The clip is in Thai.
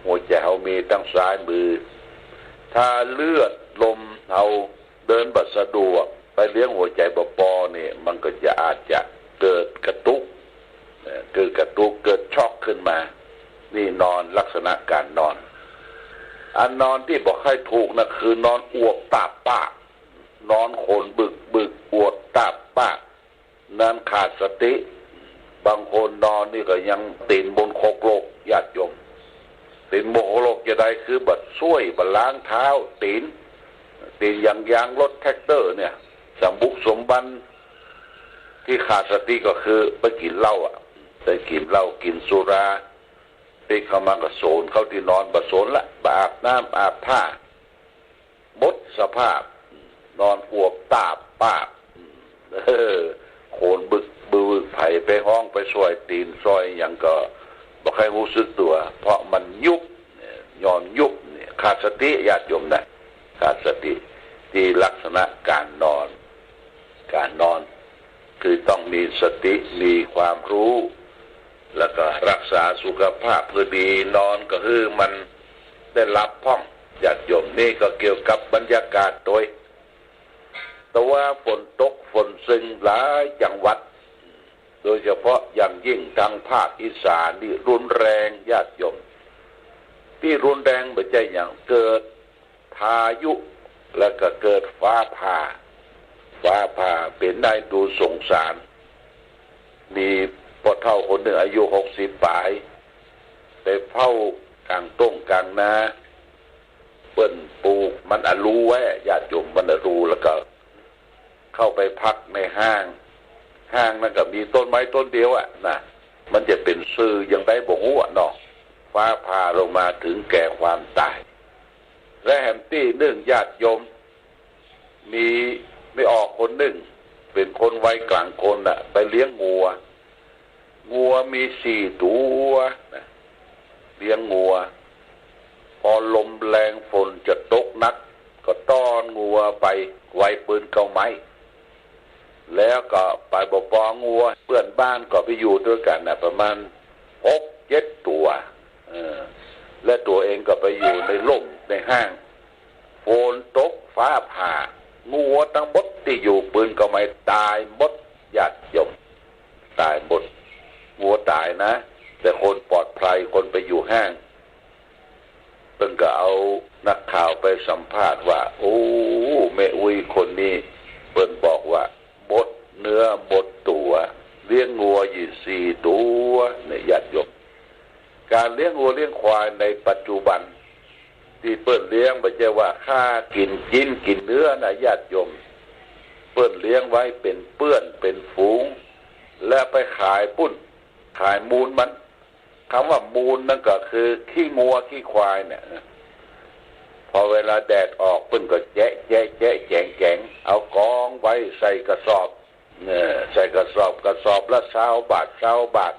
หัวใจเขามีตั้งซ้ายมือถ้าเลือดลมเอาเดินบัดสะดวกไปเลี้ยงหัวใจปอเนี่ยมันก็จะอาจจะเกิดกระตุกเกิดช็อกขึ้นมานี่นอนลักษณะการนอนอันนอนที่บอกให้ถูกนะคือนอนอวบตาปากนอนโขนบึกอวบตาปากนั้นขาดสติบางคนนอนนี่ก็ยังตีนบนโคกโลกญาติโยมตีนโมโหโลกจะได้คือบัดช่วยบัดล้างเท้าตีนยางรถแท็กเตอร์เนี่ยสมบุกสมบันที่ขาดสติก็คือไปกินเหล้าไปกินเหล้ากินสุราตีเข้ามากระโซนเข้าที่นอนบะโซนละบอาบน้ำอาบผ้าหมดสภาพนอนอวบตาปากโขนบึกไผ่ไปห้องไปซอยตีนซอยอย่างก็บ่ใครรู้สึกตัวเพราะมันยุบย้อนยุบเนี่ยขาดสติญาติโยมนะขาดสติที่ลักษณะการนอนคือต้องมีสติมีความรู้แล้วก็รักษาสุขภาพเพื่อดีนอนก็คือมันได้รับพ่องญาติโยมนี่ก็เกี่ยวกับบรรยากาศโดยแต่ว่าฝนตกฝนซึงหลายจังหวัดโดยเฉพาะอย่างยิ่งทางภาคอีสานนี่รุนแรงญาติโยมที่รุนแรงไม่ใช่อย่างเกิดพายุแล้วก็เกิดฟ้าผ่าเป็นได้ดูสงสารมีพ่อเฒ่าคนหนึ่งอายุ60 ปลายไปเฝ้ากลางต้งกลางนาเปิ้นปลูกมันอรูไว้ญาติโยมมันอรูแล้วก็เข้าไปพักในห้างนั่นก็มีต้นไม้ต้นเดียวนะมันจะเป็นซื่อยังได้บ่ฮู้เนาะฟ้าผ่าลงมาถึงแก่ความตายและแหมตี้หนึ่งญาติโยมมีไม่ออกคนหนึ่งเป็นคนวัยกลางคนไปเลี้ยงงัวมี4 ตัวเลี้ยงงัวพอลมแรงฝนจะตกนักก็ต้อนงัวไปไว้ปืนเก้าไม้แล้วก็ไปปองัวเพื่อนบ้านก็ไปอยู่ด้วยกันประมาณ6-7 ตัวและตัวเองก็ไปอยู่ในร่มในห้างฝนตกฟ้าผ่างัวทั้งหมดที่อยู่ปืนก็ไม่ตายหมดญาติโยมตายหมดงัวตายนะแต่คนปลอดภัยคนไปอยู่ห้างเพิ่งก็เอานักข่าวไปสัมภาษณ์ว่าโอ้แม่อุ้ยคนนี้เพิ่นบอกว่าหมดเนื้อหมดตัวเลี้ยงงัวอยู่4 ตัวเนี่ยญาติโยมการเลี้ยงงัวเลี้ยงควายในปัจจุบันที่เปิ้นเลี้ยงไม่ใช่ว่าค่ากินเนื้อนะญาติโยมเปิ้นเลี้ยงไว้เป็นเปื้อนเป็นฝูงแล้วไปขายปุ้นขายมูลมันคำว่ามูลนั่นก็คือขี้งัวขี้ควายเนี่ยพอเวลาแดดออกเปิ้นก็แจงเอากองไว้ใส่กระสอบใส่กระสอบละ20 บาท